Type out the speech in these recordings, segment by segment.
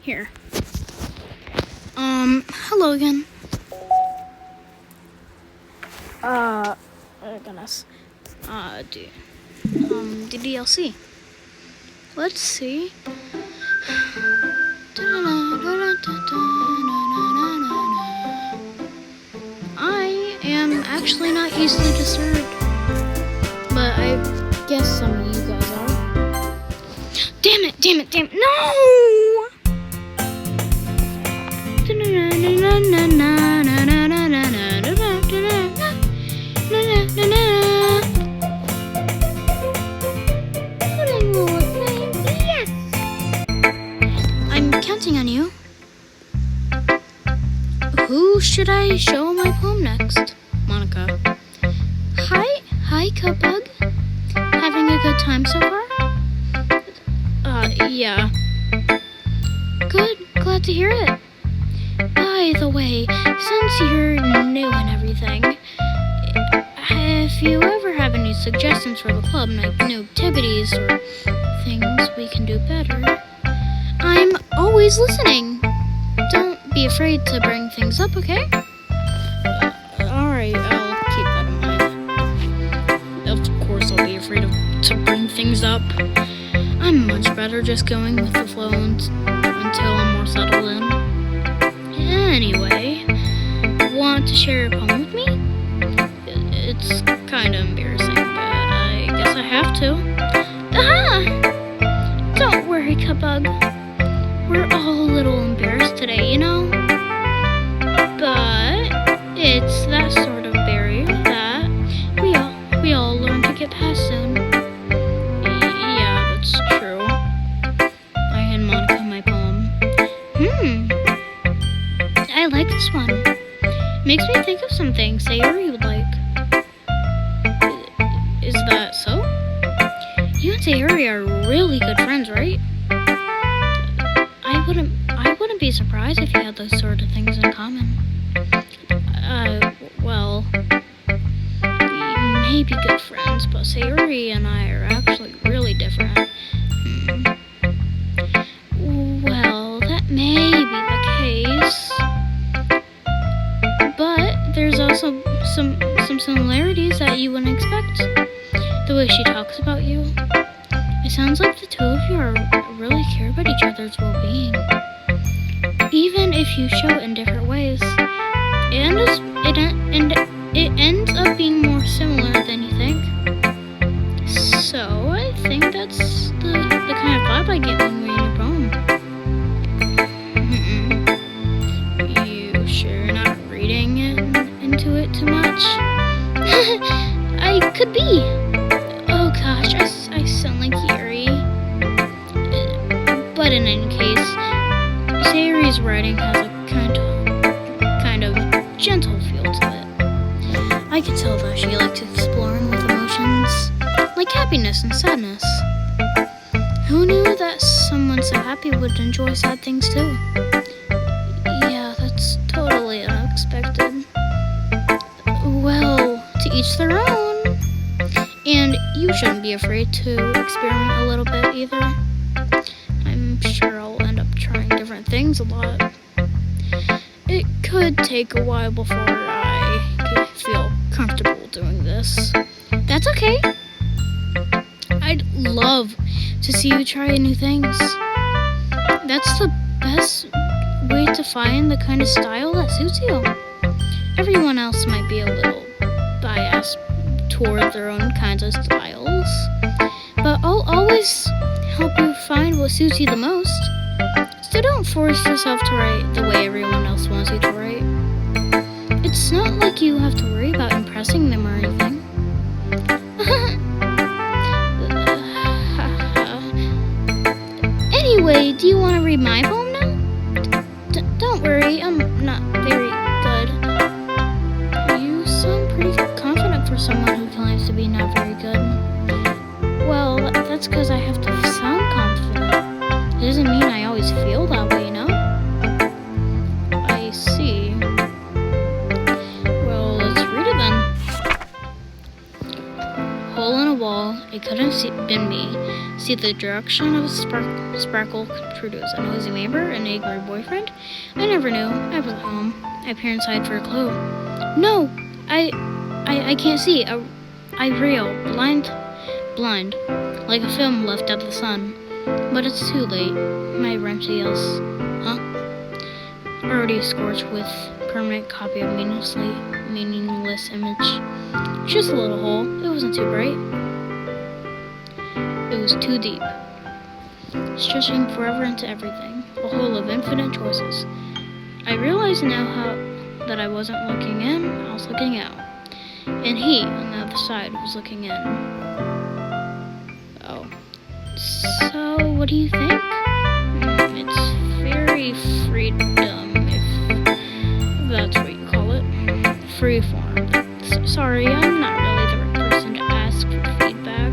Here. Hello again. Oh goodness. ddlc. Let's see. I am actually not easily disturbed, but I guess some of you guys are. Damn it! No! I'm counting on you. Who should I show my poem next? Monica. Hi, Cupbug. Having a good time so far? Yeah. Good, glad to hear it. By the way, since you're new and everything, if you ever have any suggestions for the club, like new activities or things we can do better, I'm always listening. Don't be afraid to bring things up, okay? Alright, I'll keep that in mind. Of course I'll be afraid to bring things up. I'm much better just going with the flow until I'm more settled in. Anyway, want to share a poem with me? It's kind of embarrassing, but I guess I have to. Aha! Don't worry, Cupbug. We're all a little embarrassed today, you know? But it's that sort of barrier that we all learn to get past soon. Yeah, that's true. I hand Monica my poem. I like this one. Makes me think of something Sayuri would like. Is that so? You and Sayuri are really good friends, right? I wouldn't be surprised if you had those sort of things in common. Well, we may be good friends, but Sayuri and I are actually really different. Well, that may be the case. But there's also some similarities that you wouldn't expect. The way she talks about you. It sounds like the two of you really care about each other's well-being. Even if you show it in different ways. And it ends up being more similar than you think. So I think that's the kind of vibe I get when we read your poem. You sure you're not reading into it too much? I could be. Oh gosh, I sound like Yuri. But in any case, Sayuri's writing has a kind of gentle feel to it. I can tell that she likes exploring with emotions, like happiness and sadness. Who knew that someone so happy would enjoy sad things too? Yeah, that's totally unexpected. Well, to each their own. And you shouldn't be afraid to experiment a little bit either. I'm sure I'll end up trying different things a lot. It could take a while before I feel comfortable doing this. That's okay. I'd love to see you try new things. That's the best way to find the kind of style that suits you. Everyone else might be a little biased toward their own kinds of styles, but I'll always help you find what suits you the most. So don't force yourself to write the way everyone else wants you to write. It's not like you have to worry about impressing them or anything. Anyway, do you want to read my poem now? Don't worry, I'm not very good. You sound pretty confident for someone who claims to be not very good. Well, that's because I have to sound confident. It doesn't mean I always feel that way, you know? I see. Well, let's read it then. Hole in a wall, it could have been me. see the direction of sparkle could produce a noisy neighbor, an angry boyfriend. I never knew. I was at home. My parents hide for a clue. No, I can't see. I reel, blind, like a film left out of the sun. But it's too late. My Ramsey yells, huh? Already scorched with permanent copy of meaningless image. Just a little hole. It wasn't too bright. It was too deep. Stretching forever into everything. A hole of infinite choices. I realize now that I wasn't looking in, I was looking out. And he, on the other side, was looking in. Oh. So, what do you think? It's very freedom, if that's what you call it. Freeform. Sorry, I'm not really the right person to ask for feedback.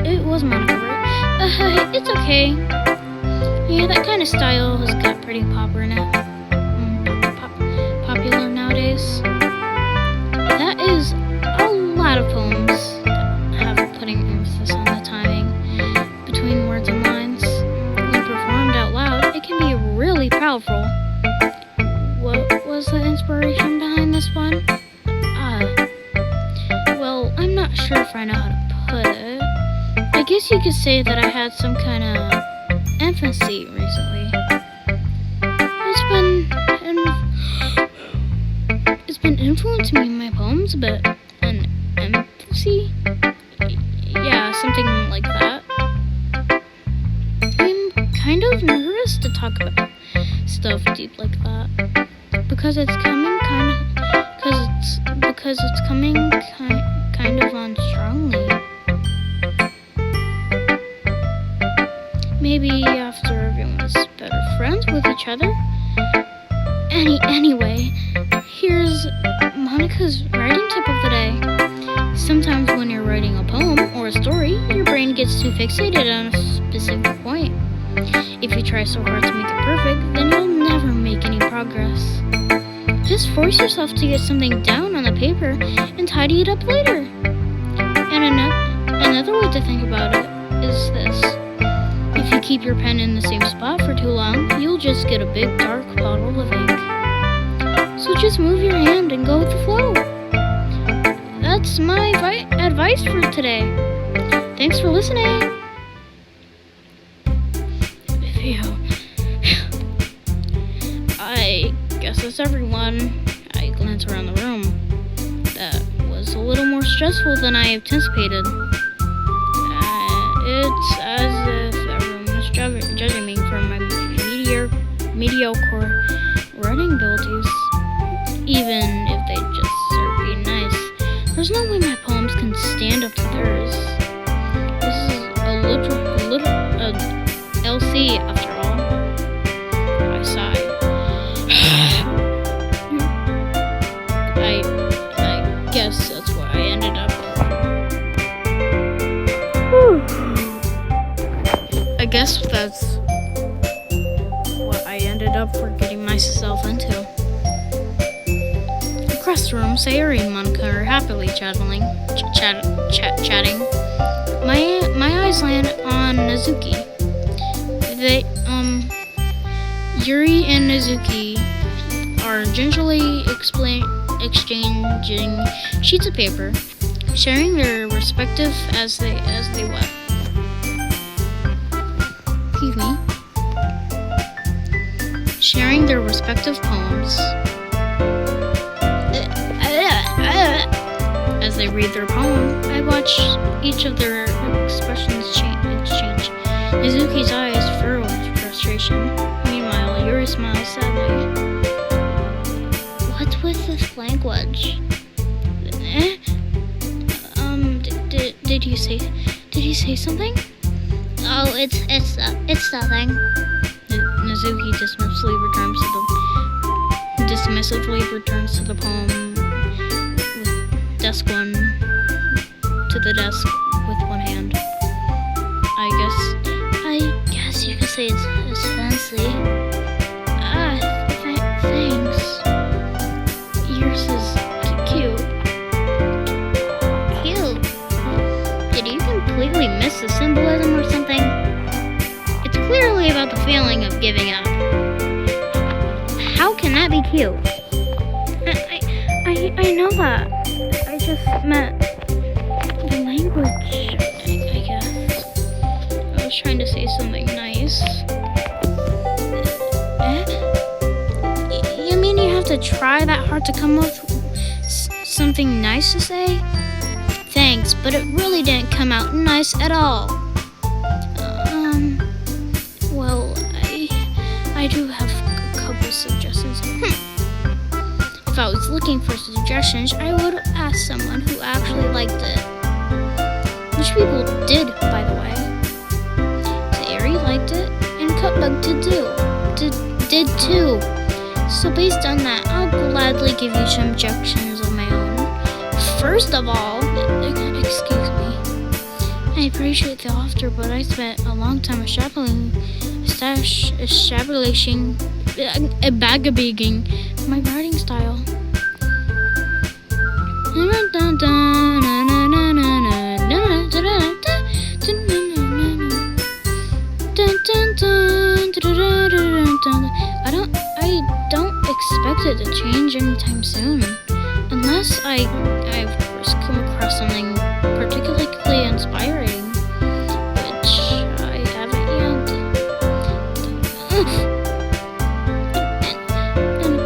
It was Monica, right? It's okay. Yeah, that kind of style has got pretty popular nowadays. That is a lot of poems that have putting emphasis on the timing between words and lines. When performed out loud, it can be really powerful. What was the inspiration behind this one? Well, I'm not sure if I know how to put it. I guess you could say that I had some kind of empathy recently. It's been influencing me in my poems, but an empathy? Yeah, something like that. I'm kind of nervous to talk about stuff deep like that because it's coming kind of on strongly. Maybe after everyone is better friends with each other. Anyway, here's Monica's writing tip of the day. Sometimes when you're writing a poem or a story, your brain gets too fixated on a specific point. If you try so hard to make it perfect, then you'll never make any progress. Just force yourself to get something down on the paper and tidy it up later. And another way to think about it is this. If you keep your pen in the same spot for too long, you'll just get a big dark bottle of ink. So just move your hand and go with the flow. That's my advice for today. Thanks for listening. I guess that's everyone. I glanced around the room. That was a little more stressful than I anticipated. It's as if everyone was judging me for my mediocre writing abilities, even if they just are being nice. There's no way my poems can stand up to theirs. This is a LC after all. I sigh. I guess that's where I ended up. I guess that's what I ended up for getting myself into. Across the room, Sayuri and Monica are happily chatting. My eyes land on Nazuki. Yuri and Nazuki are gingerly exchanging sheets of paper, sharing their respective as they what? Excuse me. Sharing their respective poems. As they read their poem, I watch each of their expressions change. Nazuki's eyes furrow with frustration. Meanwhile, Yuri smiles sadly. What's with this language? Did you say something? Oh, it's nothing. Nazuki dismissively returns to the poem to the desk with one hand. I guess you could say it's fancy. Thanks. Yours is cute. miss the symbolism or something? It's clearly about the feeling of giving up. How can that be cute? I know that. I just meant the language, I guess. I was trying to say something nice. You mean you have to try that hard to come up with something nice to say? Thanks, but it really didn't come out nice at all. Well, I do have a couple suggestions. If I was looking for suggestions, I would ask someone who actually liked it. Which people did, by the way. Airy liked it, and Cutbug did too. So based on that, I'll gladly give you some suggestions of my own. First of all, excuse me, I appreciate the offer, but I spent a long time establishing my writing style. I don't expect it to change anytime soon, unless I of course come across something particularly inspiring, which I haven't yet. And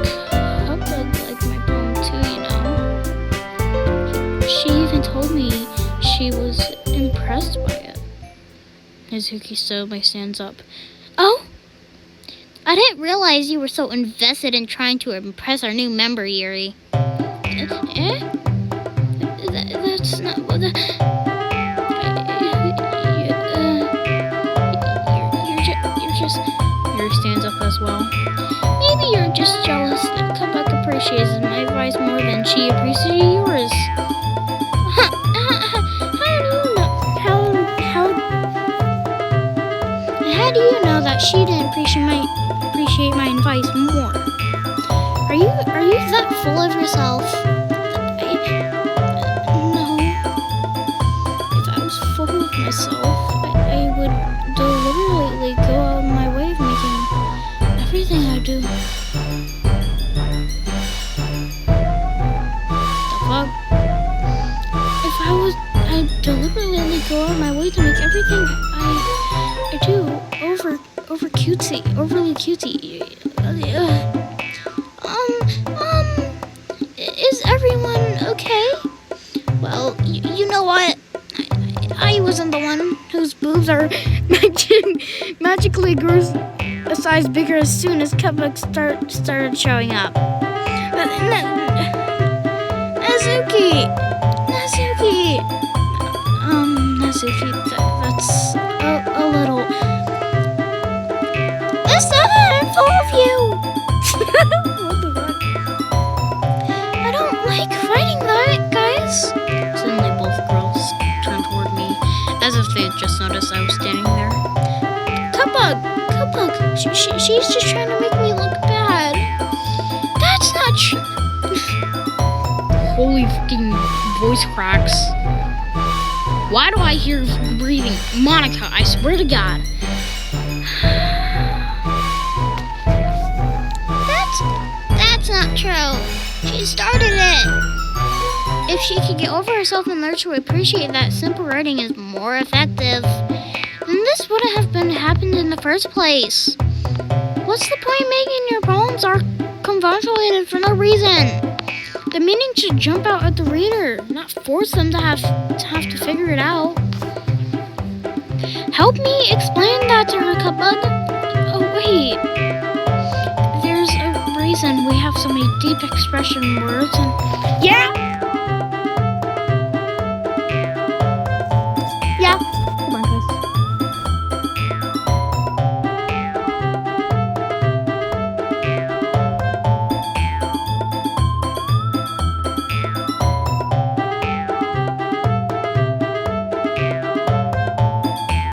Cupbug liked my poem too, you know. She even told me she was impressed by it. Hazuki suddenly stands up. Oh? I didn't realize you were so invested in trying to impress our new member, Yuri. That's not what you're just... Yuri stands up as well. Maybe you're just jealous that Cupbug appreciates my advice more than she appreciates yours. How do you know that she didn't appreciate my advice more? Are you that full of yourself? No. If I was full of myself, I would deliberately go out of my way of making everything I do. The fuck? If I'd deliberately go out of my way to make everything I do overly cutesy. Is everyone okay? Well, you know what? I wasn't the one whose boobs are magically grew a size bigger as soon as Cupbug started showing up. Nazuki, that's a little... It's not that I'm full of you! What the fuck? I don't like fighting that, guys. Suddenly both girls turned toward me, as if they had just noticed I was standing there. Cupbug, she's just trying to make me look bad. That's not true. Holy fucking voice cracks. Why do I hear breathing? Monica, I swear to God. That's not true. She started it. If she could get over herself and learn to appreciate that simple writing is more effective, then this wouldn't have happened in the first place. What's the point making your poems are convoluted for no reason? The meaning should jump out at the reader, not force them to have to figure it out. Help me explain that to her, Cupbug. Oh wait, there's a reason we have so many deep expression words and... Yeah?